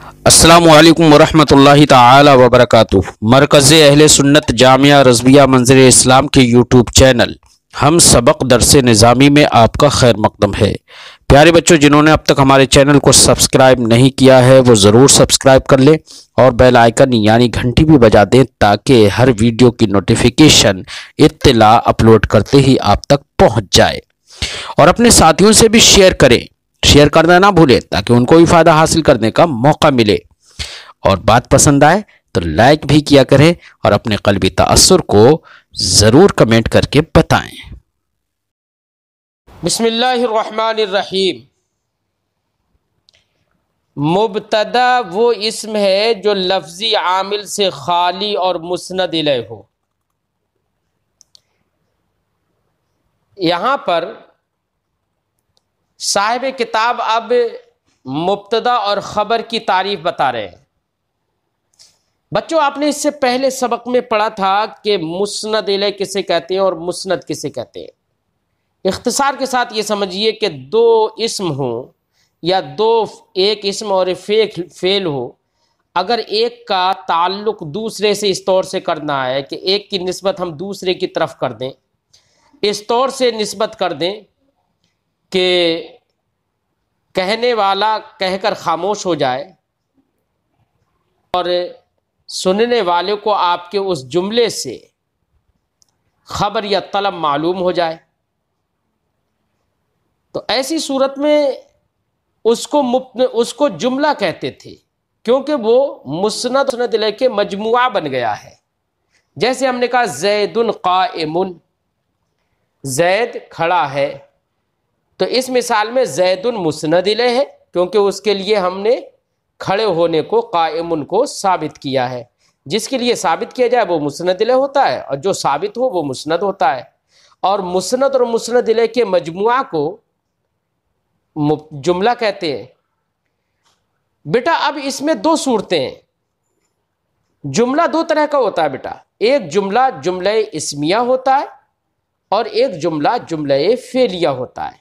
السلام علیکم ورحمۃ اللہ تعالی وبرکاتہ۔ مرکز اہل سنت جامعہ رضویہ منظر اسلام کے یوٹیوب چینل ہم سبق درس نظامی میں آپ کا خیر مقدم ہے۔ پیارے بچوں، جنہوں نے اب تک ہمارے چینل کو سبسکرائب نہیں کیا ہے وہ ضرور سبسکرائب کر لیں اور بیل آئیکن یعنی گھنٹی بھی بجا دیں تاکہ ہر ویڈیو کی نوٹیفیکیشن اطلاع اپلوڈ کرتے ہی آپ تک پہنچ جائے، اور اپنے ساتھیوں سے بھی شیئر کریں، شیئر کرنا نہ بھولیں تاکہ ان کو بھی فائدہ حاصل کرنے کا موقع ملے، اور بات پسند آئے تو لائک بھی کیا کریں اور اپنے قلبی تاثر کو ضرور کمنٹ کر کے بتائیں۔ بسم اللہ الرحمن الرحیم۔ مبتدا وہ اسم ہے جو لفظی عامل سے خالی اور مسند الیہ ہو۔ یہاں پر صاحب کتاب اب مبتدا اور خبر کی تعریف بتا رہے ہیں۔ بچوں، آپ نے اس سے پہلے سبق میں پڑھا تھا کہ مسند الیہ کسے کہتے ہیں اور مسند کسے کہتے ہیں۔ اختصار کے ساتھ یہ سمجھیے کہ دو اسم ہوں یا ایک اسم اور ایک فعل ہو، اگر ایک کا تعلق دوسرے سے اس طور سے کرنا ہے کہ ایک کی نسبت ہم دوسرے کی طرف کر دیں، اس طور سے نسبت کر دیں کہ کہنے والا کہہ کر خاموش ہو جائے اور سننے والے کو آپ کے اس جملے سے خبر یا طلب معلوم ہو جائے، تو ایسی صورت میں اس کو جملہ کہتے تھے، کیونکہ وہ مسند الیہ کے مجموعہ بن گیا ہے۔ جیسے ہم نے کہا زید قائم، زید کھڑا ہے، تو اس مثال میں زید مسند الیہ ہے کیونکہ اس کے لیے ہم نے کھڑے ہونے کو قائم کو ثابت کیا ہے۔ جس کے لیے ثابت کیا جائے وہ مسند الیہ ہوتا ہے، اور جو ثابت ہو وہ مسند ہوتا ہے، اور مسند اور مسند الیہ کے مجموعہ کو جملہ کہتے ہیں۔ بیٹا اب اس میں دو صورتیں ہیں۔ جملہ دو طرح کا ہوتا ہے بیٹا، ایک جملہ جملہ اسمیہ ہوتا ہے اور ایک جملہ جملہ فعلیہ ہوتا ہے۔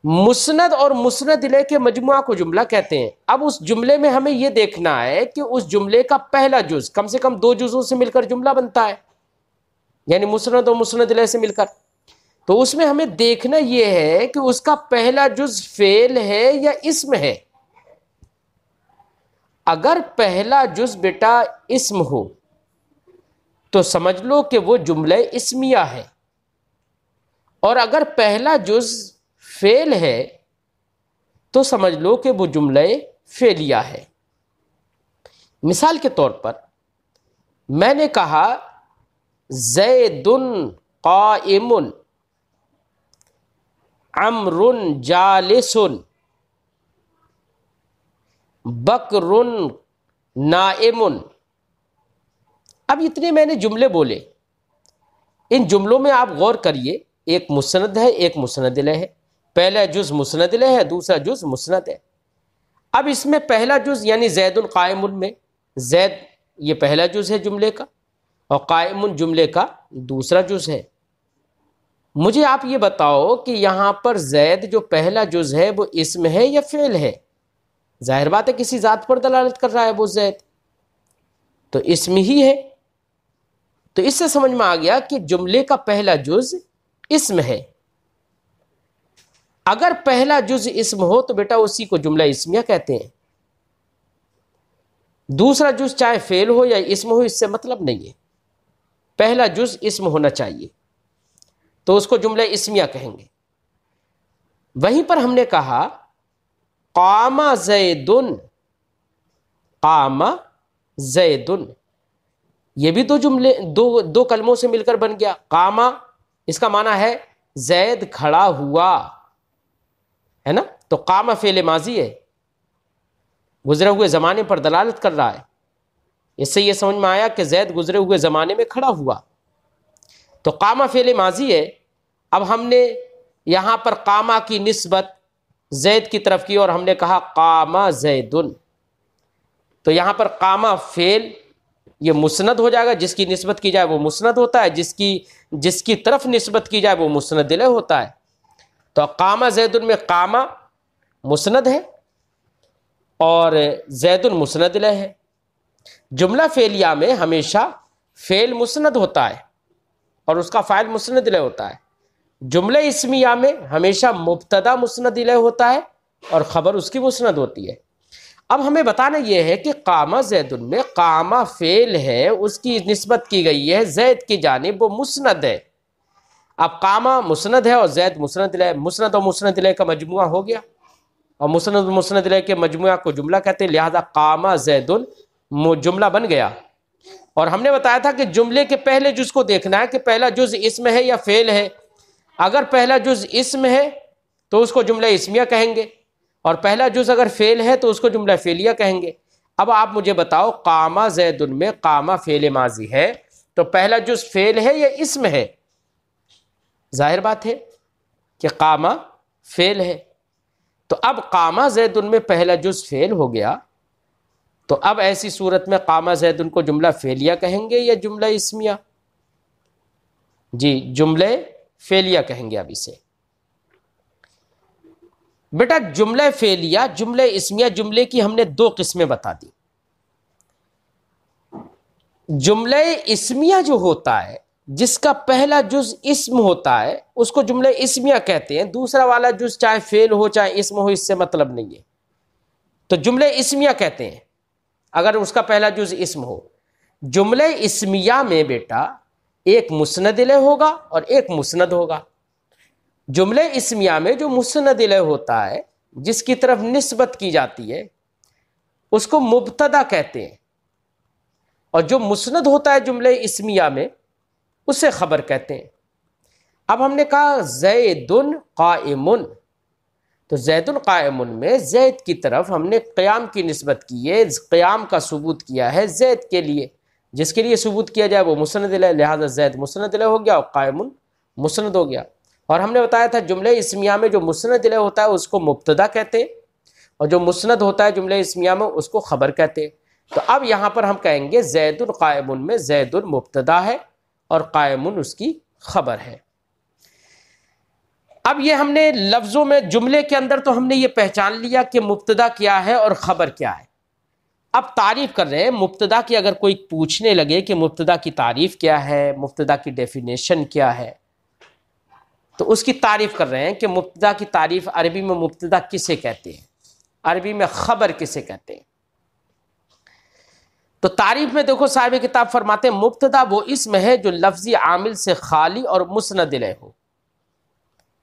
مسند اور مسند الیہ کے مجموعہ کو جملہ کہتے ہیں۔ اب اس جملے میں ہمیں یہ دیکھنا ہے کہ اس جملے کا پہلا جز کم سے کم دو جزوں سے مل کر جملہ بنتا ہے، یعنی مسند اور مسند الیہ سے مل کر، تو اس میں ہمیں دیکھنا یہ ہے کہ اس کا پہلا جز فعل ہے یا اسم ہے۔ اگر پہلا جز بیٹا اسم ہو تو سمجھ لو کہ وہ جملہ اسمیہ ہے، اور اگر پہلا جز فعل ہے تو سمجھ لو کہ وہ جملہ فعلیہ ہے۔ مثال کے طور پر میں نے کہا زید قائم، عمر جالس، بکر نائم۔ اب اتنے میں نے جملے بولے، ان جملوں میں آپ غور کریے، ایک مسند ہے ایک مسند الیہ ہے، پہلا جز مسند الیہ ہے دوسرا جز مسند ہے۔ اب اس میں پہلا جز یعنی زید قائم میں زید یہ پہلا جز ہے جملے کا، اور قائم جملے کا دوسرا جز ہے۔ مجھے آپ یہ بتاؤ کہ یہاں پر زید جو پہلا جز ہے وہ اسم ہے یا فعل ہے؟ ظاہر بات ہے کسی ذات پر دلالت کر رہا ہے وہ زید، تو اسم ہی ہے۔ تو اس سے سمجھ میں آ گیا کہ جملے کا پہلا جز اسم ہے۔ اگر پہلا جز اسم ہو تو بیٹا اسی کو جملہ اسمیہ کہتے ہیں۔ دوسرا جز چاہے فعل ہو یا اسم ہو اس سے مطلب نہیں ہے، پہلا جز اسم ہونا چاہیے، تو اس کو جملہ اسمیہ کہیں گے۔ وہیں پر ہم نے کہا قام زید، قام زید، یہ بھی دو کلموں سے مل کر بن گیا۔ قام اس کا معنی ہے زید کھڑا ہوا، ہے نا، تو قام فعل ماضی ہے، گزرے ہوئے زمانے پر دلالت کر رہا ہے۔ اس سے یہ سمجھ میں آیا کہ زید گزرے ہوئے زمانے میں کھڑا ہوا، تو قام فعل ماضی ہے۔ اب ہم نے یہاں پر قامہ کی نسبت زید کی طرف کی اور ہم نے کہا قام زید، تو یہاں پر قامہ فعل یہ مسند ہو جائے گا، جس کی نسبت کی جائے وہ مسند ہوتا ہے، جس کی طرف نسبت کی جائے وہ مسند الیہ ہوتا ہے۔ تو قام زید میں قامہ مسند ہے، اور زید مسند الیہ ہے۔ جملہ فعلیہ میں ہمیشہ فعل مسند ہوتا ہے اور اس کا فاعل مسند الیہ ہوتا ہے۔ جملہ اسمیہ میں ہمیشہ مبتدا مسند الیہ ہوتا ہے اور خبر اس کی مسند ہوتی ہے۔ اب ہمیں بتانا یہ ہے کہ قامہ زید میں قامہ فعل ہے، اس کی نسبت کی گئی ہے زید کی جانب، وہ مسند ہے۔ اب قامہ مسند ہے اور زید مسند الیہ، مسند اور مسند الیہ کا مجموعہ ہو گیا، اور مسند و مسند الیہ کے مجموعہ کو جملہ کہتے ہیں، لہذا قامہ زید جملہ بن گیا۔ اور ہم نے بتایا تھا کہ جملے کے پہلے جز کو دیکھنا ہے کہ پہلا جز اسم ہے یا فعل ہے۔ اگر پہلا جز اسم ہے تو اس کو جملہ اسمیہ کہیں گے، اور پہلا جز اگر فعل ہے تو اس کو جملہ فعلیہ کہیں گے۔ اب آپ مجھے بتاؤ، قامہ زید میں قامہ فعل ماضی ہے تو پہلا جز فعل ہے یا اسم ہے؟ ظاہر بات ہے کہ قامہ فعل ہے، تو اب قامہ زید میں پہلا جز فعل ہو گیا، تو اب ایسی صورت میں قامہ زید کو جملہ فعلیہ کہیں گے یا جملہ اسمیہ؟ جی جملہ فعلیہ کہیں گے اب اسے۔ بیٹا جملہ فعلیہ جملہ اسمیہ جملے کی ہم نے دو قسمیں بتا دی۔ جملہ اسمیہ جو ہوتا ہے جس کا پہلا جز اسم ہوتا ہے اس کو جملہ اسمیہ کہتے ہیں، دوسرا والا جز چاہے فعل ہو چاہے اسم ہو اس سے مطلب نہیں ہے، تو جملہ اسمیہ کہتے ہیں اگر اس کا پہلا جز اسم ہو۔ جملہ اسمیہ میں بیٹا ایک مسند الیہ ہوگا اور ایک مسند ہوگا۔ جملہ اسمیہ میں جو مسند الیہ ہوتا ہے جس کی طرف نسبت کی جاتی ہے اس کو مبتدا کہتے ہیں، اور جو مسند ہوتا ہے جملہ اسمیہ میں اسے خبر کہتے ہیں۔ اب ہم نے کہا زید قائم، تو زید قائم میں زید کی طرف ہم نے قیام کی نسبت کی ہے، قیام کا ثبوت کیا ہے زید کے لیے، جس کے لیے ثبوت کیا جائے وہ مسند الیہ، لہذا زید مسند الیہ ہو گیا اور قائم مسند ہو گیا۔ اور ہم نے بتایا تھا جملہ اسمیہ میں جو مسند الیہ ہوتا ہے اس کو مبتدا کہتے ہیں، اور جو مسند ہوتا ہے جملہ اسمیہ میں اس کو خبر کہتے ہیں۔ تو اب یہاں پر ہم کہیں گے زید قائم میں زید مبتدا ہے اور قائم اس کی خبر ہے۔ اب یہ ہم نے لفظوں میں جملے کے اندر تو ہم نے یہ پہچان لیا کہ مبتدا کیا ہے اور خبر کیا ہے۔ اب تعریف کر رہے ہیں مبتدا کی، اگر کوئی پوچھنے لگے کہ مبتدا کی تعریف کیا ہے، مبتدا کی ڈیفینیشن کیا ہے، تو اس کی تعریف کر رہے ہیں کہ مبتدا کی تعریف عربی میں مبتدا کسے کہتے ہیں، عربی میں خبر کسے کہتے ہیں۔ تو تعریف میں دیکھو صاحب کتاب فرماتے ہیں مبتدا وہ اسم ہے جو لفظی عامل سے خالی اور مسند الیہ ہو،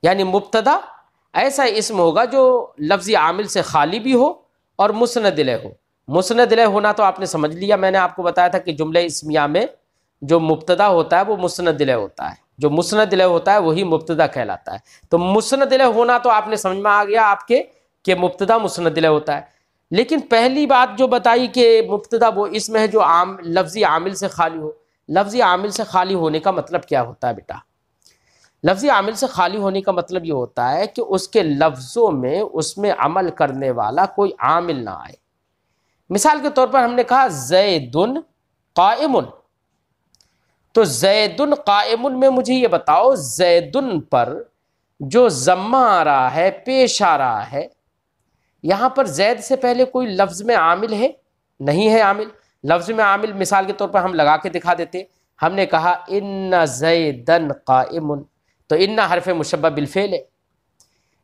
یعنی مبتدا ایسا اسم ہوگا جو لفظی عامل سے خالی بھی ہو اور مسند الیہ ہو۔ مسند الیہ ہونا تو آپ نے سمجھ لیا، میں نے آپ کو بتایا تھا کہ جملہ اسمیہ میں جو مبتدا ہوتا ہے وہ مسند الیہ ہوتا ہے، جو مسند الیہ ہوتا ہے وہی مبتدا کہلاتا ہے۔ تو مسند الیہ ہونا تو آپ نے سمجھ میں آ گیا آپ کے کہ مبتدا مسند الیہ ہوتا ہے۔ لیکن پہلی بات جو بتائی کہ مبتدا وہ اسم ہے جو لفظی عامل سے خالی ہو، لفظی عامل سے خالی ہونے کا مطلب کیا ہوتا ہے بیٹا؟ لفظی عامل سے خالی ہونے کا مطلب یہ ہوتا ہے کہ اس کے لفظوں میں اس میں عمل کرنے والا کوئی عامل نہ آئے۔ مثال کے طور پر ہم نے کہا زید قائم، تو زید قائم میں مجھے یہ بتاؤ زید پر جو ضمہ آ رہا ہے، پیش آ رہا ہے، یہاں پر زید سے پہلے کوئی لفظ میں عامل ہے؟ نہیں ہے عامل۔ لفظ میں عامل مثال کے طور پر ہم لگا کے دکھا دیتے، ہم نے کہا ان زیدن قائم، تو ان حرف مشبہ بالفعل ہے،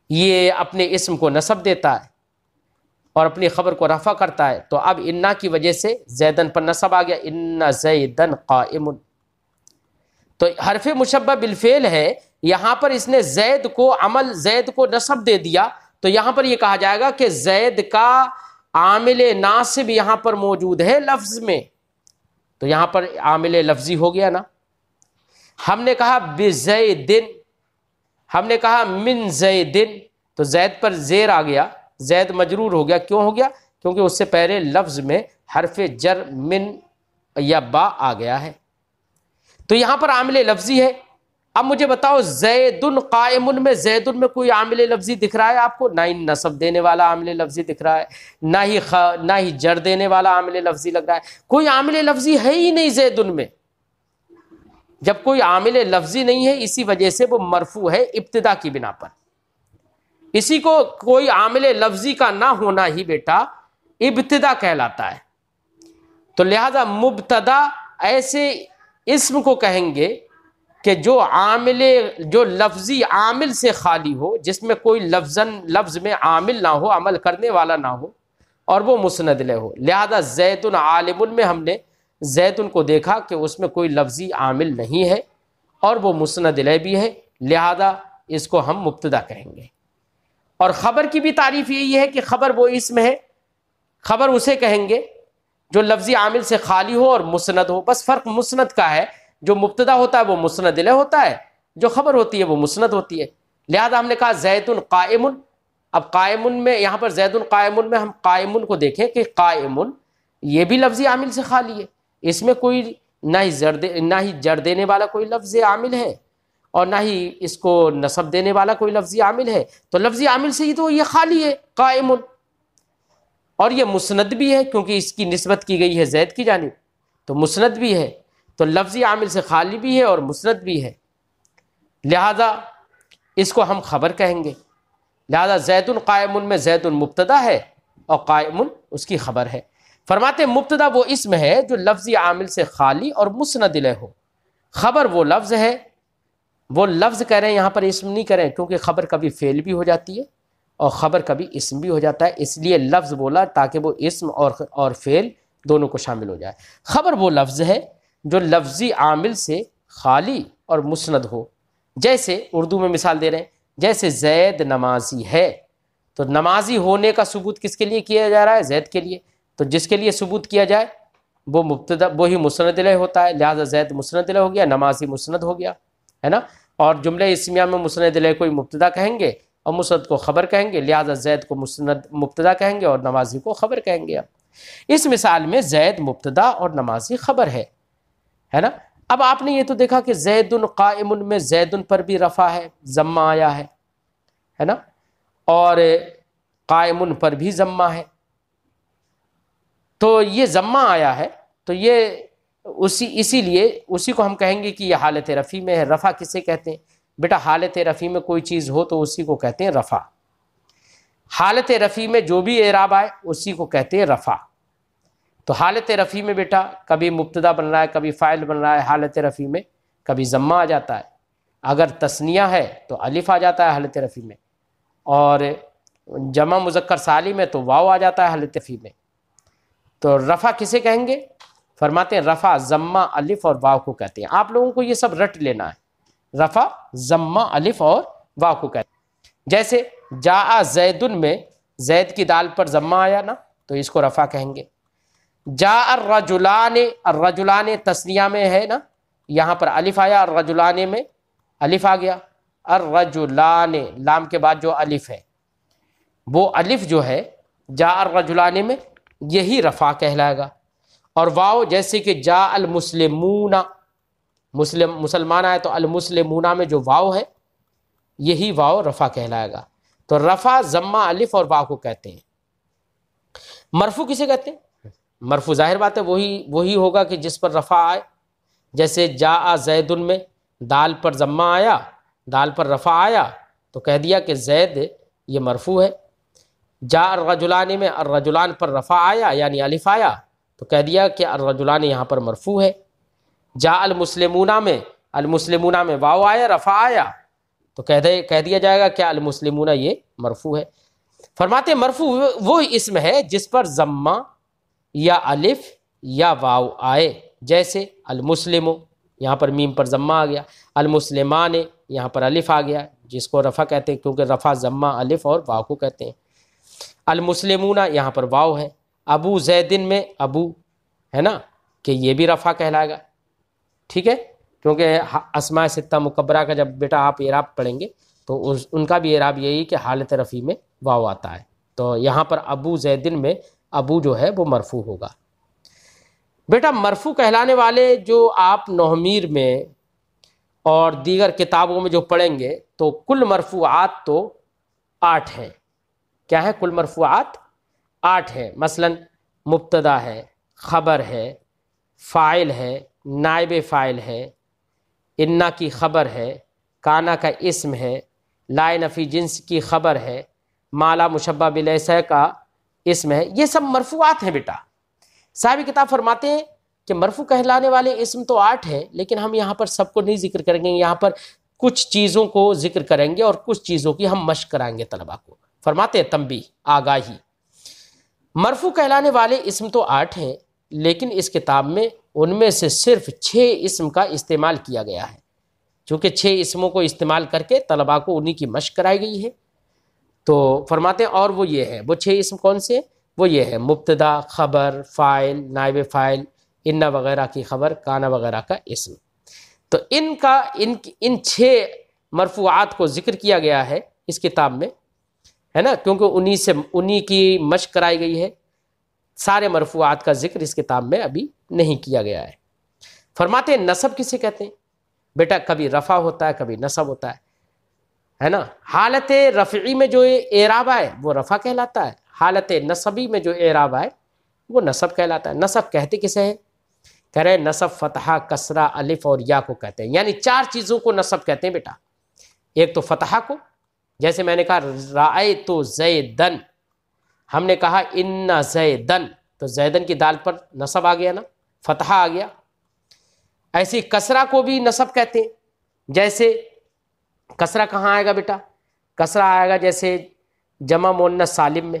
یہ اپنے اسم کو نصب دیتا ہے اور اپنی خبر کو رفع کرتا ہے، تو اب انا کی وجہ سے زیدن پر نصب آ گیا، ان زیدن قائم، تو حرف مشبہ بالفعل ہے، یہاں پر اس نے زید کو عمل زید کو نصب دے دیا، تو یہاں پر یہ کہا جائے گا کہ زید کا عامل ناصب یہاں پر موجود ہے لفظ میں، تو یہاں پر عامل لفظی ہو گیا نا۔ ہم نے کہا بزیدن، ہم نے کہا من زیدن، تو زید پر زیر آ گیا، زید مجرور ہو گیا، کیوں ہو گیا؟ کیونکہ اس سے پہلے لفظ میں حرف جر من یا با آ گیا ہے، تو یہاں پر عامل لفظی ہے۔ اب مجھے بتاؤ زید قائم میں زید میں کوئی عامل لفظی دکھ رہا ہے آپ کو؟ نہ ہی نصب دینے والا عامل لفظی دکھ رہا ہے، نہ ہی جر دینے والا عامل لفظی لگ رہا ہے، کوئی عامل لفظی ہے ہی نہیں زید میں۔ جب کوئی عامل لفظی نہیں ہے اسی وجہ سے وہ مرفوع ہے ابتدا کی بنا پر، اسی کو کوئی عامل لفظی کا نہ ہونا ہی بیٹا ابتدا کہلاتا ہے. تو لہذا مبتدا ایسے اسم کو کہیں گے کہ جو لفظی عامل سے خالی ہو، جس میں کوئی لفظ میں عامل نہ ہو، عمل کرنے والا نہ ہو، اور وہ مسند الیہ ہو. لہذا زید عالم میں ہم نے زید کو دیکھا کہ اس میں کوئی لفظی عامل نہیں ہے اور وہ مسند الیہ بھی ہے، لہذا اس کو ہم مبتدا کہیں گے. اور خبر کی بھی تعریف یہی ہے کہ خبر وہ اسم ہے، خبر اسے کہیں گے جو لفظی عامل سے خالی ہو اور مسند ہو. بس فرق مسند کا ہے، جو مبتدا ہوتا ہے وہ مسند الیہ ہوتا ہے، جو خبر ہوتی ہے وہ مسند ہوتی ہے. لہذا ہم نے کہا زید قائم. اب قائم میں یہاں پر زید قائم میں ہم قائم کو دیکھیں کہ قائم یہ بھی لفظی عامل سے خالی ہے، اس میں کوئی نہ ہی جر دینے والا کوئی لفظ عامل ہے اور نہ ہی اس کو نصب دینے والا کوئی لفظی عامل ہے. تو لفظی عامل سے ہی تو یہ خالی ہے قائم. اور یہ مسند بھی ہے کیونکہ اس کی نسبت کی گئی ہے زید کی جانب، تو مسند بھی ہے. تو لفظی عامل سے خالی بھی ہے اور مسند بھی ہے، لہذا اس کو ہم خبر کہیں گے. لہذا زید قائم میں زید مبتدا ہے اور قائم اس کی خبر ہے. فرماتے ہیں مبتدا وہ اسم ہے جو لفظی عامل سے خالی اور مسند الیہ ہو. خبر وہ لفظ ہے، وہ لفظ کہہ رہے ہیں یہاں پر اسم نہیں کریں کیونکہ خبر کبھی فعل بھی ہو جاتی ہے اور خبر کبھی اسم بھی ہو جاتا ہے، اس لیے لفظ بولا تاکہ وہ اسم اور فعل دونوں کو شامل ہو جائے. خبر وہ لفظ ہے جو لفظی عامل سے خالی اور مسند ہو. جیسے اردو میں مثال دے رہے ہیں، جیسے زید نمازی ہے، تو نمازی ہونے کا ثبوت کس کے لیے کیا جا رہا ہے؟ زید کے لیے. تو جس کے لیے ثبوت کیا جائے وہ مبتدا وہی مسند الیہ ہوتا ہے، لہذا زید مسند الیہ ہو گیا، نمازی مسند ہو گیا، ہے نا. اور جملہ اسمیہ میں مسند الیہ کوئی مبتدا کہیں گے اور مسند کو خبر کہیں گے، لہذا زید کو مبتدا کہیں گے اور نمازی کو خبر کہیں گے. اب اس مثال میں زید مبتدا اور نمازی خبر ہے نا. اب آپ نے یہ تو دیکھا کہ زید قائم میں زید پر بھی رفع ہے، ضمہ آیا ہے نا، اور قائم پر بھی ضمہ ہے. تو یہ ضمہ آیا ہے تو یہ اسی لیے اسی کو ہم کہیں گے کہ یہ حالت رفع میں ہے. رفع کسے کہتے ہیں بیٹا؟ حالت رفع میں کوئی چیز ہو تو اسی کو کہتے ہیں رفع. حالت رفع میں جو بھی اعراب آئے اسی کو کہتے ہیں رفع. تو حالت رفع میں بیٹا کبھی مبتدا بن رہا ہے، کبھی فاعل بن رہا ہے. حالت رفع میں کبھی ضمہ آ جاتا ہے، اگر تثنیہ ہے تو الف آ جاتا ہے حالت رفع میں، اور جمع مذکر سالم ہے تو واو آ جاتا ہے حالت رفع میں. تو رفع کسے کہیں گے؟ فرماتے ہیں رفع ضمہ الف اور واو کو کہتے ہیں. آپ لوگوں کو یہ سب رٹ لینا ہے، رفع ضمہ الف اور واو کو کہتے ہیں. جیسے جاء زیدن میں زید کی دال پر ضمہ آیا نا تو اس کو رفع کہیں گے. جاء الرجلان، الرجلان تثنیہ میں ہے نا، یہاں پر الف آیا، الرجلان میں الف آ گیا. الرجلان لام کے بعد جو الف ہے وہ الف جو ہے جاء الرجلان میں یہی رفع کہلائے گا. اور واو جیسے کہ جاء المسلمون، مسلمان آئے تو المسلمون میں جو واو ہے یہی واو رفع کہلائے گا. تو رفع ضمہ الف اور واو کو کہتے ہیں. مرفوع کسے کہتے ہیں؟ مرفوع ظاہر بات ہے وہی ہوگا کہ جس پر رفع آئے. جیسے جاء زیدن میں دال پر ضمہ آیا، دال پر رفع آیا تو کہہ دیا کہ زید یہ مرفوع ہے. جاء الرجلان میں الرجلان پر رفع آیا یعنی الف آیا تو کہہ دیا کہ الرجلان یہاں پر مرفوع ہے. جاء المسلمون میں واو آیا، رفع آیا تو کہہ دیا جائے گا کہ المسلمون یہ مرفوع ہے. فرماتے ہیں مرفوع وہ اسم ہے جس پر ضمہ یا الف یا واو آئے. جیسے المسلم، یہاں پر میم پر ضمہ آ گیا. المسلمان یہاں پر الف آ گیا جس کو رفع کہتے ہیں کیونکہ رفع ضمہ الف اور واو کو کہتے ہیں. المسلمون یہاں پر واو ہے. ابو زیدن میں ابو ہے نا کہ یہ بھی رفع کہلائے گا. ٹھیک ہے، کیونکہ اسماء ستہ مکبرہ کا جب بیٹا آپ اعراب پڑھیں گے تو ان کا بھی اعراب یہی کہ حالت رفع میں واو آتا ہے. تو یہاں پر ابو زیدن میں ابو جو ہے وہ مرفوع ہوگا. بیٹا مرفوع کہلانے والے جو آپ نحومیر میں اور دیگر کتابوں میں جو پڑھیں گے تو کل مرفوعات تو 8 ہیں. کیا ہے؟ کل مرفوعات 8 ہیں. مثلا مبتدا ہے، خبر ہے، فاعل ہے، نائب فاعل ہے، انا کی خبر ہے، کانا کا اسم ہے، لا نفی جنس کی خبر ہے، مالا مشبہ بلیسہ کا اسم ہے، یہ سب مرفوعات ہیں بیٹا۔ صاحب کتاب فرماتے ہیں کہ مرفوع کہلانے والے اسم تو 8 ہیں، لیکن ہم یہاں پر سب کو نہیں ذکر کریں گے، یہاں پر کچھ چیزوں کو ذکر کریں گے اور کچھ چیزوں کی ہم مشق کرائیں گے طلباء کو۔ فرماتے ہیں تنبیہ، آگاہی، مرفوع کہلانے والے اسم تو 8 ہیں، لیکن اس کتاب میں ان میں سے صرف 6 اسم کا استعمال کیا گیا ہے، چونکہ 6 اسموں کو استعمال کر کے طلباء کو انہی کی مشق کرائی گئی ہے۔ تو فرماتے ہیں اور وہ یہ ہے، وہ 6 اسم کون سے؟ وہ یہ ہے مبتدا، خبر، فاعل، نائب فاعل، ان وغیرہ کی خبر، کانا وغیرہ کا اسم۔ تو ان 6 مرفوعات کو ذکر کیا گیا ہے اس کتاب میں، ہے نا، کیونکہ انہی کی مشق کرائی گئی ہے۔ سارے مرفوعات کا ذکر اس کتاب میں ابھی نہیں کیا گیا ہے۔ فرماتے ہیں نصب کسے کہتے ہیں؟ بیٹا کبھی رفع ہوتا ہے، کبھی نصب ہوتا ہے نا۔ حالت رفعی میں جو اعراب آئے وہ رفع کہلاتا ہے، حالت نصبی میں جو اعراب آئے وہ نصب کہلاتا ہے۔ نصب کہتے کسے ہیں؟ کہہ رہے ہیں نصب فتحہ، کسرہ، الف اور یا کو کہتے ہیں، یعنی 4 چیزوں کو نصب کہتے ہیں بیٹا۔ ایک تو فتحہ کو، جیسے میں نے کہا رأیت زیدن، ہم نے کہا ان زیدن، تو زیدن کی دال پر نصب آ گیا نا، فتحہ آ گیا۔ ایسی کسرہ کو بھی نصب کہتے ہیں، جیسے کسرہ کہاں آئے گا بیٹا؟ کسرہ آئے گا جیسے جمع مؤنث سالم میں،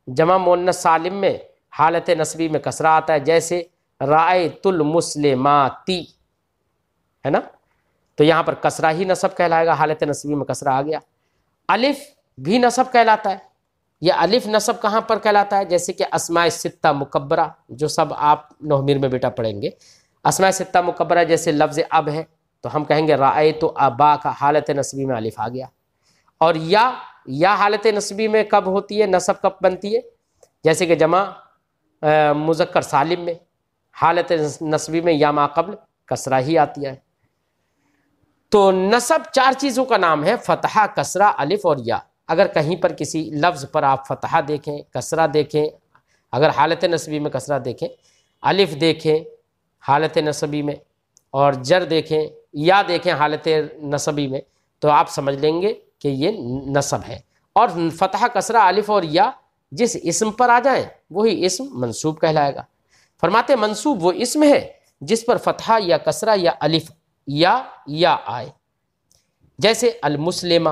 جمع مؤنث سالم میں حالت نصبی میں کسرہ آتا ہے، جیسے رأیت المسلماتی، ہے نا، تو یہاں پر کسرہ ہی نصب کہلائے گا، حالت نصبی میں کسرہ آ گیا۔ الف بھی نصب کہلاتا ہے، یہ الف نصب کہاں پر کہلاتا ہے؟ جیسے کہ اسماء ستہ مکبرہ، جو سب آپ نومیر میں بیٹا پڑھیں گے، اسماء ستہ مکبرہ جیسے لفظ اب ہے تو ہم کہیں گے رأیت ابا کا حالت نصبی میں الف آ گیا۔ اور یا حالت نصبی میں کب ہوتی ہے، نصب کب بنتی ہے؟ جیسے کہ جمع مذکر سالم میں حالت نصبی میں یا ما قبل کسرہ ہی آتی ہے۔ تو نصب 4 چیزوں کا نام ہے، فتحہ، کسرہ، الف اور یا۔ اگر کہیں پر کسی لفظ پر آپ فتحہ دیکھیں، کسرہ دیکھیں، اگر حالت نصبی میں کسرہ دیکھیں، الف دیکھیں حالت نصبی میں، اور جر دیکھیں، یا دیکھیں حالت نصبی میں، تو آپ سمجھ لیں گے کہ یہ نصب ہے۔ اور فتحہ، کسرہ، الف اور یا جس اسم پر آ جائیں وہی اسم منصوب کہلائے گا۔ فرماتے منصوب وہ اسم ہے جس پر فتحہ یا کسرہ یا الف یا آئے، جیسے المسلمہ،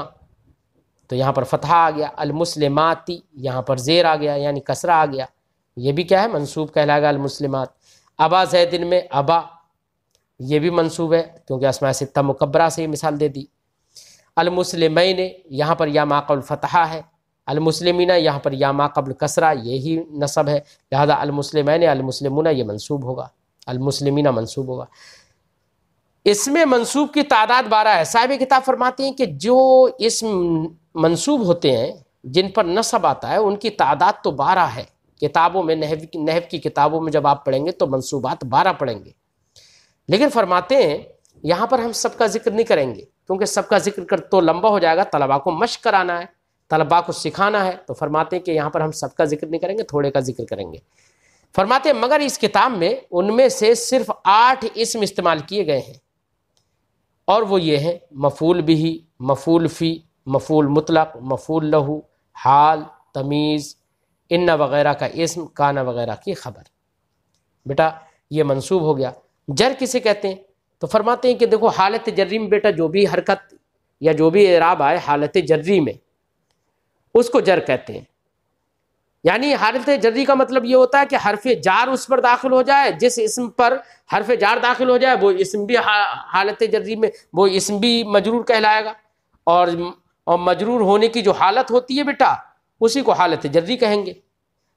تو یہاں پر فتحہ آ گیا، المسلماتی یہاں پر زیر آ گیا یعنی کسرہ آ گیا، یہ بھی کیا ہے؟ منصوب کہلائے گا المسلمات۔ ابا زیدن میں ابا، یہ بھی منصوب ہے کیونکہ اسماء ستہ مکبرہ سے یہ مثال دے دی۔ المسلمین، یہاں پر یا ما قبل فتحہ ہے، المسلمین یہاں پر یا ما قبل کسرہ، یہی نصب ہے، لہذا المسلمین المسلمون یہ منصوب ہوگا، المسلمین منصوب ہوگا۔ اس میں منصوب کی تعداد 12 ہے۔ صاحب کتاب فرماتے ہیں کہ جو اسم منصوب ہوتے ہیں جن پر نصب آتا ہے ان کی تعداد تو 12 ہے۔ کتابوں میں نحو کی کتابوں میں جب آپ پڑھیں گے تو منصوبات 12 پڑھیں گے، لیکن فرماتے ہیں یہاں پر ہم سب کا ذکر نہیں کریں گے کیونکہ سب کا ذکر کر تو لمبا ہو جائے گا، طلباء کو مشق کرانا ہے، طلباء کو سکھانا ہے، تو فرماتے ہیں کہ یہاں پر ہم سب کا ذکر نہیں کریں گے، تھوڑے کا ذکر کریں گے۔ فرماتے ہیں مگر اس کتاب میں ان میں سے صرف 8 اسم استعمال کیے گئے ہیں، اور وہ یہ ہیں مفعول بھی، مفعول فی، مفعول مطلق، مفعول لہو، حال، تمیز، ان وغیرہ کا اسم، کانا وغیرہ کی خبر۔ بیٹا یہ منصوب ہو گیا۔ جر کسے کہتے ہیں؟ تو فرماتے ہیں کہ دیکھو حالت جری میں بیٹا جو بھی حرکت یا جو بھی اعراب آئے حالت جری میں اس کو جر کہتے ہیں، یعنی حالت جری کا مطلب یہ ہوتا ہے کہ حرف جار اس پر داخل ہو جائے، جس اسم پر حرف جار داخل ہو جائے وہ اسم بھی حالت جری میں وہ اسم بھی مجرور کہلائے گا، اور مجرور ہونے کی جو حالت ہوتی ہے بیٹا اسی کو حالت جری کہیں گے۔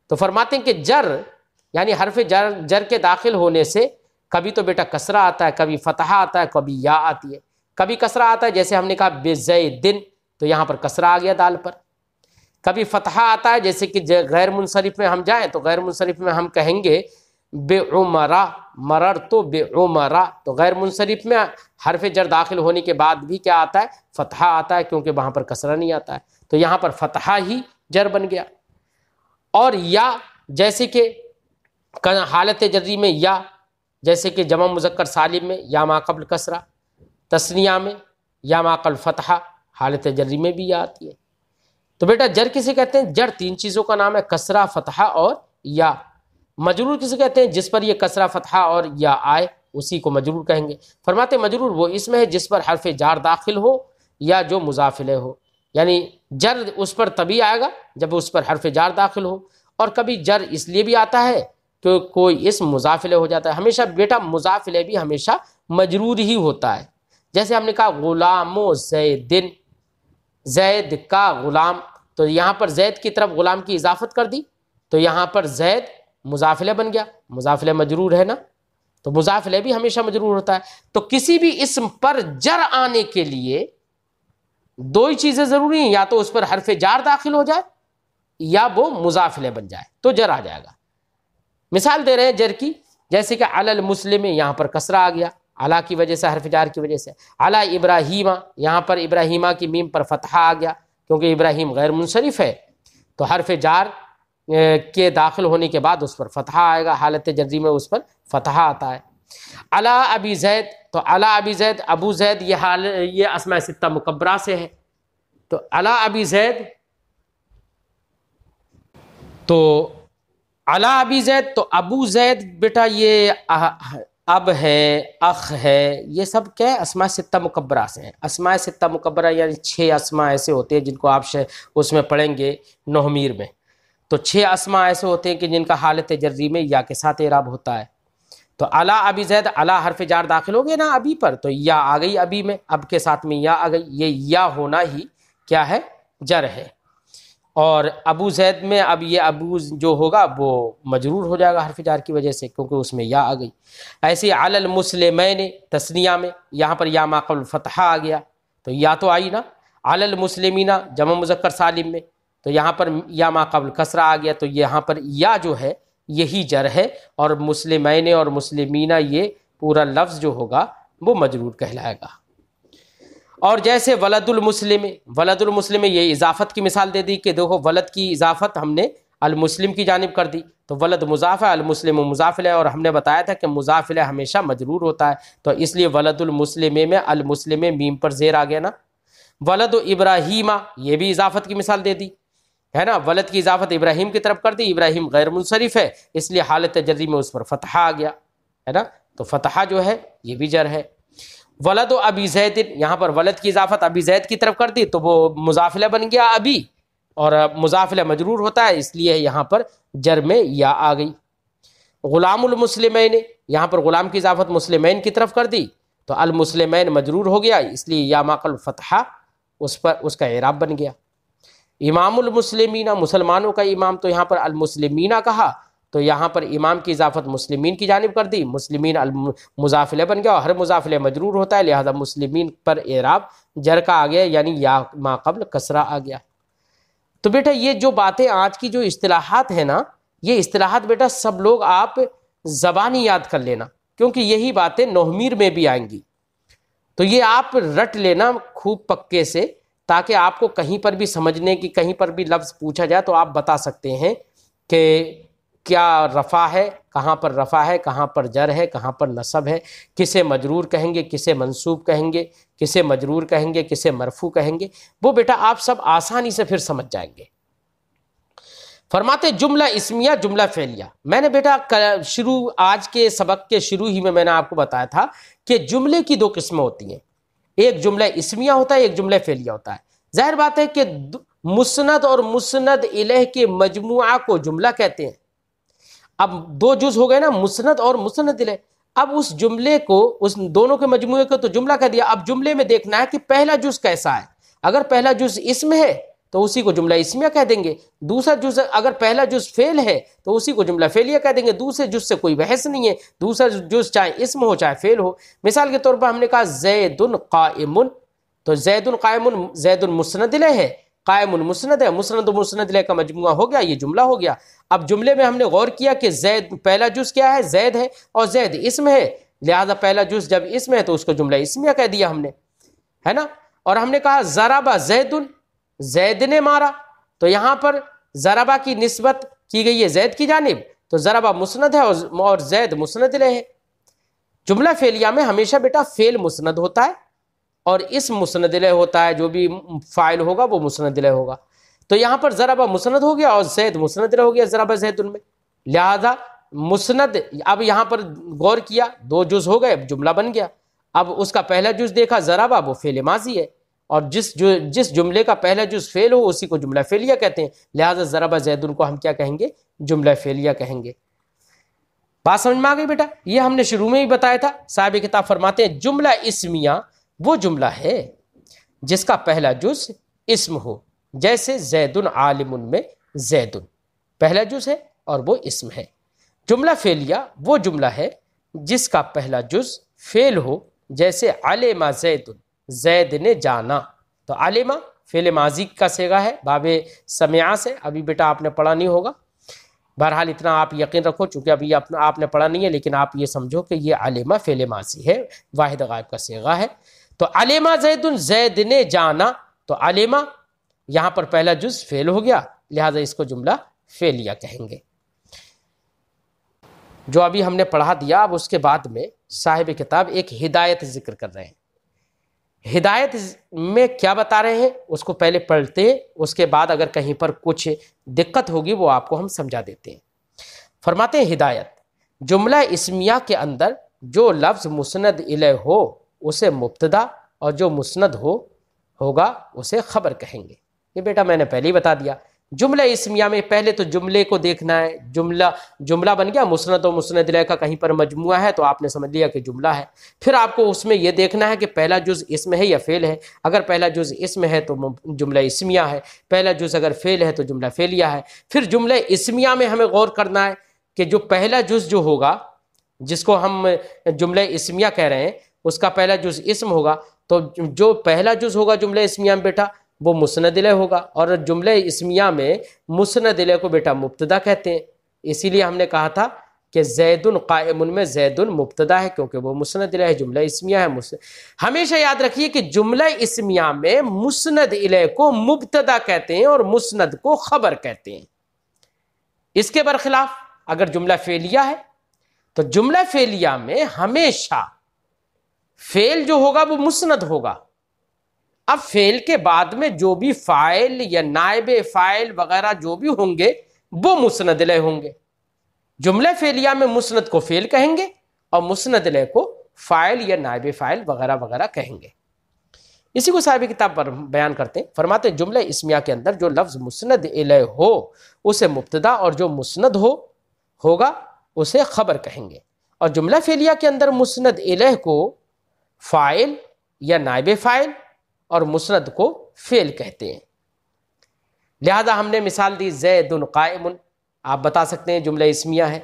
تو فرماتے ہیں کہ جر یعنی حرف جر کے داخل ہونے سے کبھی تو بیٹا کسرہ آتا ہے، کبھی فتحہ آتا ہے، کبھی یا آتی ہے، کبھی کسرہ آتا ہے جیسے ہم نے کہا بزیدن، تو یہاں پر کسرہ آ گیا دال پر، کبھی فتحہ آتا ہے جیسے کہ غیر منصرف میں ہم جائیں تو غیر منصرف میں ہم کہیں گے بعمرہ، مررت بعمرہ، تو غیر منصرف میں حرف جر داخل ہونے کے بعد بھی کیا آتا ہے؟ فتحہ آتا ہے، کیونکہ وہاں پر کسرہ نہیں آتا ہے، تو یہاں پر فتحہ ہی جر بن گیا۔ اور یا جیسے کہ حالت جری میں یا جیسے کہ جمع مذکر سالم میں یا ما قبل کسرہ، تثنیہ میں یا ما قبل فتحہ، حالت جری میں بھی یا آتی ہے۔ تو بیٹا جر کسے کہتے ہیں؟ جر تین چیزوں کا نام ہے، کسرہ، فتحہ اور یا۔ مجرور کسے کہتے ہیں؟ جس پر یہ کسرہ، فتحہ اور یا آئے اسی کو مجرور کہیں گے۔ فرماتے مجرور وہ اسم ہے جس پر حرف جار داخل ہو یا جو مضاف الیہ ہو، یعنی جر اس پر تبھی آئے گا جب اس پر حرف جار داخل ہو، اور کبھی جر اس لیے بھی آتا ہے کہ کوئی اسم مضاف الیہ ہو جاتا ہے۔ ہمیشہ بیٹا مضاف الیہ بھی ہمیشہ مجرور ہی ہوتا ہے، جیسے ہم نے کہا غلام زیدن، زید کا غلام، تو یہاں پر زید کی طرف غلام کی اضافت کر دی تو یہاں پر زید مضاف الیہ بن گیا، مضاف الیہ مجرور ہے نا، تو مضاف الیہ بھی ہمیشہ مجرور ہوتا ہے۔ تو کسی بھی اسم پر جر آنے کے لیے دو ہی چیزیں ضروری ہیں، یا تو اس پر حرف جار داخل ہو جائے یا وہ مضاف الیہ بن جائے تو جر آ جائے گا۔ مثال دے رہے ہیں جر کی، جیسے کہ علی المسلم، یہاں پر کسرہ آ گیا علی کی وجہ سے، حرف جار کی وجہ سے۔ علی ابراہیم، یہاں پر ابراہیمہ کی میم پر فتحہ آ گیا کیونکہ ابراہیم غیر منصرف ہے، تو حرف جار کے داخل ہونے کے بعد اس پر فتحہ آئے گا، حالت جزمی میں اس پر فتحہ آتا ہے۔ علی ابی زید، تو علی ابی زید، ابو زید یہ اسماء ستہ مکبرہ سے ہے، تو علی ابی زید، تو علی ابی زید، تو ابو زید بیٹا یہ اب ہے، اخ ہے، یہ سب کیا ہے؟ اسماء ستہ مکبرہ سے ہیں۔ اسماء ستہ مکبرہ یعنی 6 اسماء ایسے ہوتے ہیں جن کو آپ اس میں پڑھیں گے نومیر میں، تو 6 اسماء ایسے ہوتے ہیں کہ جن کا حالت جری میں یا کے ساتھ اعراب ہوتا ہے۔ تو علی ابی زید، علی حرف جار داخل ہو گئے نا ابی پر، تو یا آ گئی ابی میں، اب کے ساتھ میں یا آ گئی، یہ یا ہونا ہی کیا ہے؟ جر ہے۔ اور ابو زید میں اب یہ ابو جو ہوگا وہ مجرور ہو جائے گا حرف جار کی وجہ سے کیونکہ اس میں یا آ گئی۔ ایسے علی المسلمین تثنیہ میں یہاں پر یا ما قبل فتحہ آ گیا تو یا تو آئی نا، علی المسلمین جمع مذکر سالم میں تو یہاں پر یا ما قبل کسرہ آ گیا، تو یہاں پر یا جو ہے یہی جر ہے، اور مسلمین اور مسلمین یہ پورا لفظ جو ہوگا وہ مجرور کہلائے گا۔ اور جیسے ولد المسلم، ولد المسلم یہ اضافت کی مثال دے دی کہ دیکھو ولد کی اضافت ہم نے المسلم کی جانب کر دی، تو ولد مضاف ہے، المسلم مضاف الیہ، اور ہم نے بتایا تھا کہ مضاف الیہ ہمیشہ مجرور ہوتا ہے، تو اس لیے ولد المسلم میں المسلم میم پر زیر آ گیا نا۔ ولد ابراہیم یہ بھی اضافت کی مثال دے دی ہے نا، ولد کی اضافت ابراہیم کی طرف کر دی، ابراہیم غیر منصرف ہے اس لیے حالت جری میں اس پر فتحہ آ گیا ہے نا، تو فتحہ جو ہے یہ بھی جر ہے۔ ولد و ابی زید، یہاں پر ولد کی اضافت ابی زید کی طرف کر دی تو وہ مضاف الیہ بن گیا ابی، اور مضاف الیہ مجرور ہوتا ہے اس لیے یہاں پر جر میں یا آ گئی۔ غلام المسلمین، یہاں پر غلام کی اضافت مسلمین کی طرف کر دی تو المسلمین مجرور ہو گیا اس لیے یا ما قبل فتحہ اس پر اس کا اعراب بن گیا۔ امام المسلمین، مسلمانوں کا امام، تو یہاں پر المسلمین کہا تو یہاں پر امام کی اضافت مسلمین کی جانب کر دی، مسلمین مضاف الیہ بن گیا، اور ہر مضاف الیہ مجرور ہوتا ہے لہذا مسلمین پر اعراب جر کا آ گیا یعنی یا ما قبل کسرہ آ گیا۔ تو بیٹا یہ جو باتیں آج کی جو اصطلاحات ہیں نا، یہ اصطلاحات بیٹا سب لوگ آپ زبانی یاد کر لینا کیونکہ یہی باتیں نومیر میں بھی آئیں گی، تو یہ آپ رٹ لینا خوب پکے سے تاکہ آپ کو کہیں پر بھی سمجھنے کی، کہیں پر بھی لفظ پوچھا جائے تو آپ بتا سکتے ہیں کہ کیا رفع ہے، کہاں پر رفع ہے، کہاں پر جر ہے، کہاں پر نصب ہے، کسے مجرور کہیں گے، کسے منصوب کہیں گے، کسے مجرور کہیں گے، کسے مرفوع کہیں گے، وہ بیٹا آپ سب آسانی سے پھر سمجھ جائیں گے۔ فرماتے جملہ اسمیہ، جملہ فعلیہ۔ میں نے بیٹا آج کے سبق کے شروع ہی میں نے آپ کو بتایا تھا کہ جملے کی 2 قسمیں ہوتی ہیں، ایک جملہ اسمیہ ہوتا ہے، ایک جملہ فعلیہ ہوتا ہے۔ ظاہر بات ہے کہ مسند اور مسند الیہ کے مجموعہ کو جملہ کہتے ہیں۔ اب 2 جز ہو گئے نا، مسند اور مسند الیہ، اب اس جملے کو، اس دونوں کے مجموعے کو تو جملہ کہہ دیا، اب جملے میں دیکھنا ہے کہ پہلا جز کیسا ہے۔ اگر پہلا جز اسم ہے تو اسی کو جملہ اسمیہ کہہ دیں گے، دوسرا جز اگر پہلا جز فعل ہے تو اسی کو جملہ فعلیہ کہہ دیں گے، دوسرے جز سے کوئی بحث نہیں ہے، دوسرا جز چاہے اسم ہو چاہے فعل ہو۔ مثال کے طور پر ہم نے کہا زید قائم، تو زید قائم زید مسند الیہ ہے، قائم مسند ہے، مسند و مسند الیہ کا مجموعہ ہو گیا، یہ جملہ ہو گیا۔ اب جملے میں ہم نے غور کیا کہ زید پہلا جز کیا ہے؟ زید ہے، اور زید اسم ہے، لہذا پہلا جز جب اسم ہے تو اس کو جملہ اسمیہ کہہ دیا ہم نے، ہے نا۔ اور ہم نے کہا ضرب زید، زید نے مارا، تو یہاں پر ضربہ کی نسبت کی گئی ہے زید کی جانب، تو ضربہ مسند ہے اور زید مسند الیہ ہے۔ جملہ فعلیہ میں ہمیشہ بیٹا فعل مسند ہوتا ہے اور اسم مسند الیہ ہوتا ہے، جو بھی فاعل ہوگا وہ مسند الیہ ہوگا۔ تو یہاں پر ضربہ مسند ہو گیا اور زید مسند ہو گیا ضربہ زید میں، لہذا مسند. اب یہاں پر غور کیا، 2 جز ہو گئے، جملہ بن گیا. اب اس کا پہلا جز دیکھا ضربہ، وہ فعل ماضی ہے، اور جس جملے کا پہلا جز فعل ہو اسی کو جملہ فعلیہ کہتے ہیں، لہذا ضربہ زید کو ہم کیا کہیں گے؟ جملہ فعلیہ کہیں گے. بات سمجھ میں آ گئی بیٹا؟ یہ ہم نے شروع میں ہی بتایا تھا. صاحب کتاب فرماتے ہیں جملہ اسمیہ وہ جملہ ہے جس کا پہلا جز اسم ہو، جیسے زید عالم میں زید پہلا جز ہے اور وہ اسم ہے. جملہ فعلیہ وہ جملہ ہے جس کا پہلا جز فعل ہو، جیسے علم زید زید نے جانا. تو علم فعل ماضی کا صیغہ ہے باب سمعہ سے، ابھی بیٹا آپ نے پڑھا نہیں ہوگا، بہرحال اتنا آپ یقین رکھو، چونکہ ابھی آپ نے پڑھا نہیں ہے، لیکن آپ یہ سمجھو کہ یہ علم فعل ماضی ہے، واحد غائب کا صیغہ ہے. تو علم زید زید نے جانا، تو علم یہاں پر پہلا جز فعل ہو گیا، لہذا اس کو جملہ فعلیہ کہیں گے. جو ابھی ہم نے پڑھا دیا، اب اس کے بعد میں صاحب کتاب ایک ہدایت ذکر کر رہے ہیں. ہدایت میں کیا بتا رہے ہیں اس کو پہلے پڑھتے ہیں، اس کے بعد اگر کہیں پر کچھ دقت ہوگی وہ آپ کو ہم سمجھا دیتے ہیں. فرماتے ہیں ہدایت جملہ اسمیہ کے اندر جو لفظ مسند الیہ ہو اسے مبتدا، اور جو مسند ہوگا اسے خبر کہیں گے. یہ بیٹا میں نے پہلے ہی بتا دیا. جملہ اسمیہ میں پہلے تو جملے کو دیکھنا ہے، جملہ بن گیا، مسند و مسند الیہ کا کہیں پر مجموعہ ہے تو آپ نے سمجھ لیا کہ جملہ ہے. پھر آپ کو اس میں یہ دیکھنا ہے کہ پہلا جز اسم ہے یا فعل ہے. اگر پہلا جز اسم ہے تو جملہ اسمیہ ہے، پہلا جز اگر فعل ہے تو جملہ فعلیہ ہے. پھر جملہ اسمیہ میں ہمیں غور کرنا ہے کہ جو پہلا جز جو ہوگا، جس کو ہم جملہ اسمیہ کہہ رہے ہیں، اس کا پہلا جز اسم ہوگا، تو جو پہلا جز ہوگا جملہ اسمیہ میں بیٹا وہ مسند الیہ ہوگا. اور جملہ اسمیہ میں مسند الیہ کو بیٹا مبتدا کہتے ہیں. اسی لیے ہم نے کہا تھا کہ زید قائم میں زید مبتدا ہے، کیونکہ وہ مسند الیہ ہے، جملہ اسمیہ ہے. ہمیشہ یاد رکھیے کہ جملہ اسمیہ میں مسند الیہ کو مبتدا کہتے ہیں اور مسند کو خبر کہتے ہیں. اس کے برخلاف اگر جملہ فعلیہ ہے تو جملہ فعلیہ میں ہمیشہ فعل جو ہوگا وہ مسند ہوگا. اب فعل کے بعد میں جو بھی فاعل یا نائب فاعل وغیرہ جو بھی ہوں گے وہ مسند الیہ ہوں گے. جملہ فعلیہ میں مسند کو فعل کہیں گے اور مسند الیہ کو فاعل یا نائب فاعل وغیرہ وغیرہ کہیں گے. اسی کو صاحب کتاب پر بیان کرتے ہیں. فرماتے ہیں جملہ اسمیہ کے اندر جو لفظ مسند الیہ ہو اسے مبتدا، اور جو مسند ہوگا اسے خبر کہیں گے. اور جملہ فعلیہ کے اندر مسند الیہ کو فاعل یا نائب فاعل اور مسند کو فعل کہتے ہیں. لہذا ہم نے مثال دی زید قائم، آپ بتا سکتے ہیں جملہ اسمیہ ہے.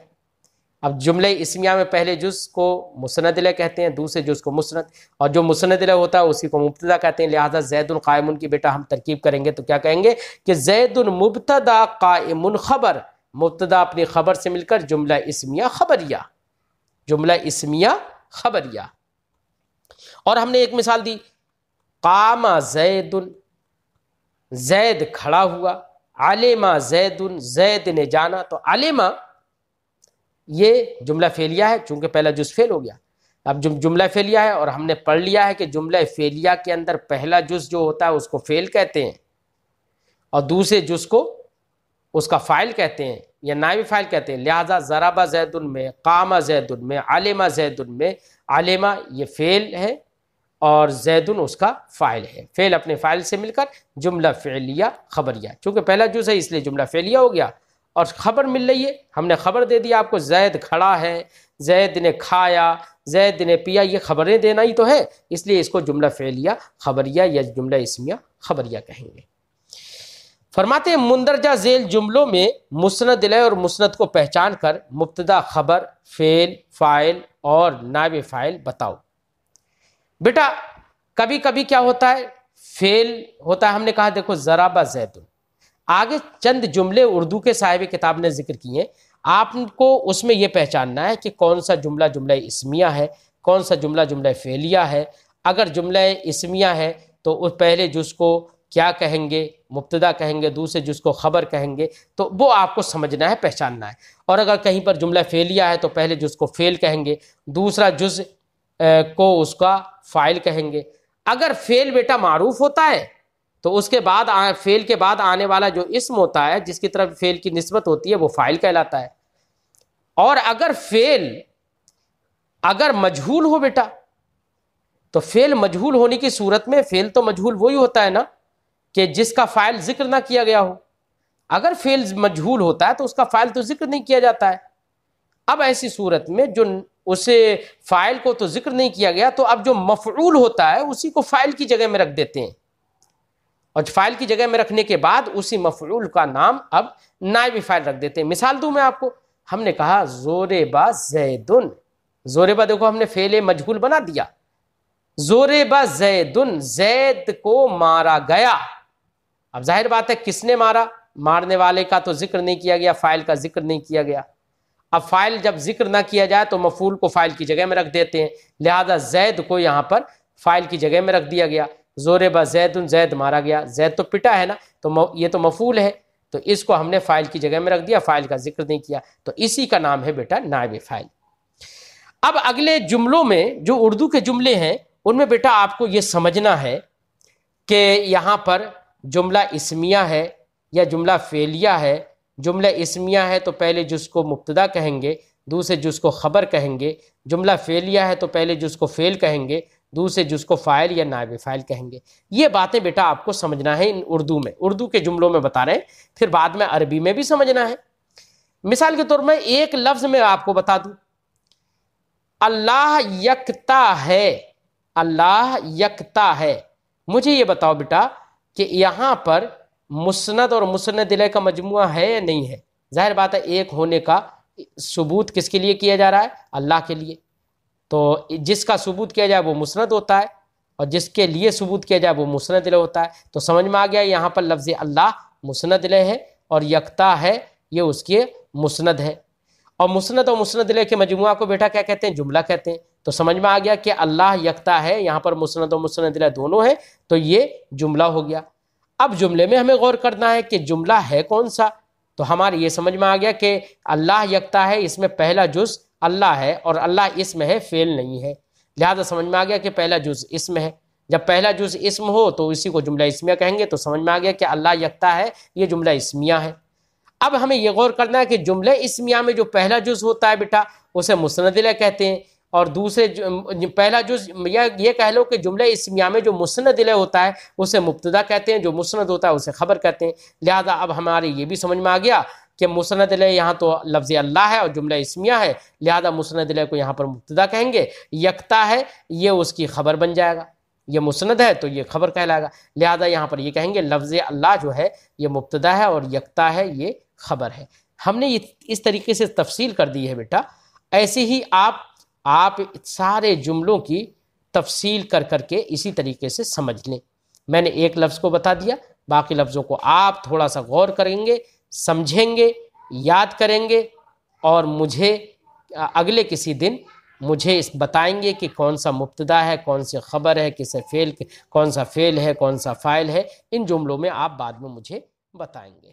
اب جملہ اسمیہ میں پہلے جز کو مسند الیہ کہتے ہیں، دوسرے جز کو مسند، اور جو مسند الیہ ہوتا ہے اسی کو مبتدا کہتے ہیں. لہذا زید قائم کی بیٹا ہم ترکیب کریں گے تو کیا کہیں گے کہ زید مبتدا قائم خبر، مبتدا اپنی خبر سے مل کر جملہ اسمیہ خبریہ، جملہ اسمیہ خبریہ. اور ہم نے ایک مثال دی قام زید، زید کھڑا ہوا، علم زید زید نے جانا. تو علم یہ جملہ فعلیہ ہے چونکہ پہلا جز فعل ہو گیا. اب جملہ فعلیہ ہے اور ہم نے پڑھ لیا ہے کہ جملہ فعلیہ کے اندر پہلا جز جو ہوتا ہے اس کو فعل کہتے ہیں اور دوسرے جز کو اس کا فاعل کہتے ہیں یا نائب فاعل کہتے ہیں. لہذا ضرب زید میں، قام زید میں، علم زید میں، علم یہ فعل ہے اور زیدن اس کا فاعل ہے. فعل اپنے فاعل سے مل کر جملہ فعلیہ خبریہ، چونکہ پہلا جز ہے اس لیے جملہ فعلیہ ہو گیا. اور خبر مل رہی ہے، ہم نے خبر دے دیا آپ کو، زید کھڑا ہے، زید نے کھایا، زید نے پیا، یہ خبریں دینا ہی تو ہے، اس لیے اس کو جملہ فعلیہ خبریہ یا جملہ اسمیہ خبریہ کہیں گے. فرماتے ہیں مندرجہ ذیل جملوں میں مسند الیہ اور مسند کو پہچان کر مبتدا، خبر، فعل، فاعل اور نائب فاعل بتاؤ. بیٹا کبھی کبھی کیا ہوتا ہے، فعل ہوتا ہے، ہم نے کہا دیکھو ضرب زید، آگے چند جملے اردو کے صاحب کتاب نے ذکر کیے، آپ کو اس میں یہ پہچاننا ہے کہ کون سا جملہ جملہ اسمیہ ہے، کون سا جملہ جملہ فعلیہ ہے. اگر جملہ اسمیہ ہے تو اس پہلے جز کو کیا کہیں گے، مبتدا کہیں گے، دوسرے جز کو خبر کہیں گے، تو وہ آپ کو سمجھنا ہے، پہچاننا ہے. اور اگر کہیں پر جملہ فعلیہ ہے تو پہلے جز کو فعل کہیں گے، دوسرا جز کو اس کا فاعل کہیں گے. اگر فعل بیٹا معروف ہوتا ہے تو اس کے بعد فعل کے بعد آنے والا جو اسم ہوتا ہے جس کی طرف فعل کی نسبت ہوتی ہے وہ فاعل کہلاتا ہے. اور اگر فعل اگر مجہول ہو بیٹا تو فعل مجہول ہونے کی صورت میں فعل تو مجہول وہی ہوتا ہے نا کہ جس کا فاعل ذکر نہ کیا گیا ہو. اگر فعل مجہول ہوتا ہے تو اس کا فاعل تو ذکر نہیں کیا جاتا ہے. اب ایسی صورت میں جو اسے فاعل کو تو ذکر نہیں کیا گیا تو اب جو مفعول ہوتا ہے اسی کو فاعل کی جگہ میں رکھ دیتے ہیں, اور فاعل کی جگہ میں رکھنے کے بعد اسی مفعول کا نام اب نائب فاعل رکھ دیتے ہیں. مثال دوں میں آپ کو, ہم نے کہا ضرب زیدن, ضرب دیکھو ہم نے فعل مجہول بنا دیا, ضرب زیدن, زید کو مارا گیا. اب ظاہر بات ہے کس نے مارا, مارنے والے کا تو ذکر نہیں کیا گیا, فاعل کا ذکر نہیں کیا گیا. اب فاعل جب ذکر نہ کیا جائے تو مفعول کو فاعل کی جگہ میں رکھ دیتے ہیں, لہذا زید کو یہاں پر فاعل کی جگہ میں رکھ دیا گیا. ضرب زیدن, زید مارا گیا, زید تو پٹا ہے نا, تو یہ تو مفعول ہے, تو اس کو ہم نے فاعل کی جگہ میں رکھ دیا, فاعل کا ذکر نہیں کیا, تو اسی کا نام ہے بیٹا نائب فاعل. اب اگلے جملوں میں جو اردو کے جملے ہیں ان میں بیٹا آپ کو یہ سمجھنا ہے کہ یہاں پر جملہ اسمیہ ہے یا جملہ فعلیہ ہے. جملہ اسمیہ ہے تو پہلے جز کو مبتدا کہیں گے, دوسرے جز کو خبر کہیں گے. جملہ فعلیہ ہے تو پہلے جز کو فعل کہیں گے, دوسرے جز کو فاعل یا نائب فاعل کہیں گے. یہ باتیں بیٹا آپ کو سمجھنا ہے ان اردو میں, اردو کے جملوں میں بتا رہے ہیں, پھر بعد میں عربی میں بھی سمجھنا ہے. مثال کے طور میں ایک لفظ میں آپ کو بتا دوں, اللہ یکتا ہے, اللہ یکتا ہے. مجھے یہ بتاؤ بیٹا کہ یہاں پر مسند اور مسند الیہ کا مجموعہ ہے یا نہیں ہے؟ ظاہر بات ہے ایک ہونے کا ثبوت کس کے لیے کیا جا رہا ہے؟ اللہ کے لیے. تو جس کا ثبوت کیا جائے وہ مسند ہوتا ہے, اور جس کے لیے ثبوت کیا جائے وہ مسند الیہ ہوتا ہے. تو سمجھ میں آ گیا یہاں پر لفظ اللہ مسند الیہ ہے اور یکتا ہے یہ اس کے مسند ہے. اور مسند الیہ کے مجموعہ کو بیٹا کیا کہتے ہیں؟ جملہ کہتے ہیں. تو سمجھ میں آ گیا کہ اللہ یکتا ہے, یہاں پر مسند و مسند الیہ دونوں ہیں, تو یہ جملہ ہو گیا. اب جملے میں ہمیں غور کرنا ہے کہ جملہ ہے کون سا. تو ہمارے یہ سمجھ میں آ گیا کہ اللہ یکتا ہے, اس میں پہلا جز اللہ ہے اور اللہ اسم ہے, فعل نہیں ہے. لہذا سمجھ میں آ گیا کہ پہلا جز اسم ہے. جب پہلا جز اسم ہو تو اسی کو جملہ اسمیہ کہیں گے. تو سمجھ میں آ گیا کہ اللہ یکتا ہے یہ جملہ اسمیہ ہے. اب ہمیں یہ غور کرنا ہے کہ جملہ اسمیہ میں جو پہلا جز ہوتا ہے بیٹا اسے مسند الیہ کہتے ہیں, اور دوسرے پہلا جز یا یہ کہہ لو کہ جملہ اسمیہ میں جو مسند الیہ ہوتا ہے اسے مبتدا کہتے ہیں, جو مسند ہوتا ہے اسے خبر کہتے ہیں. لہذا اب ہمارے یہ بھی سمجھ میں آ گیا کہ مسند الیہ یہاں تو لفظ اللہ ہے اور جملہ اسمیہ ہے, لہذا مسند الیہ کو یہاں پر مبتدا کہیں گے. یکتا ہے یہ اس کی خبر بن جائے گا, یہ مسند ہے تو یہ خبر کہلائے گا. لہذا یہاں پر یہ کہیں گے لفظ اللہ جو ہے یہ مبتدا ہے اور یکتا ہے یہ خبر ہے. ہم نے اس طریقے سے تفصیل کر دی ہے بیٹا. ایسے ہی آپ سارے جملوں کی تفصیل کر کر کے اسی طریقے سے سمجھ لیں. میں نے ایک لفظ کو بتا دیا, باقی لفظوں کو آپ تھوڑا سا غور کریں گے, سمجھیں گے, یاد کریں گے, اور مجھے اگلے کسی دن مجھے اس بتائیں گے کہ کون سا مبتدا ہے, کون سی خبر ہے, کون سا فعل ہے, کون سا فاعل ہے. ان جملوں میں آپ بعد میں مجھے بتائیں گے.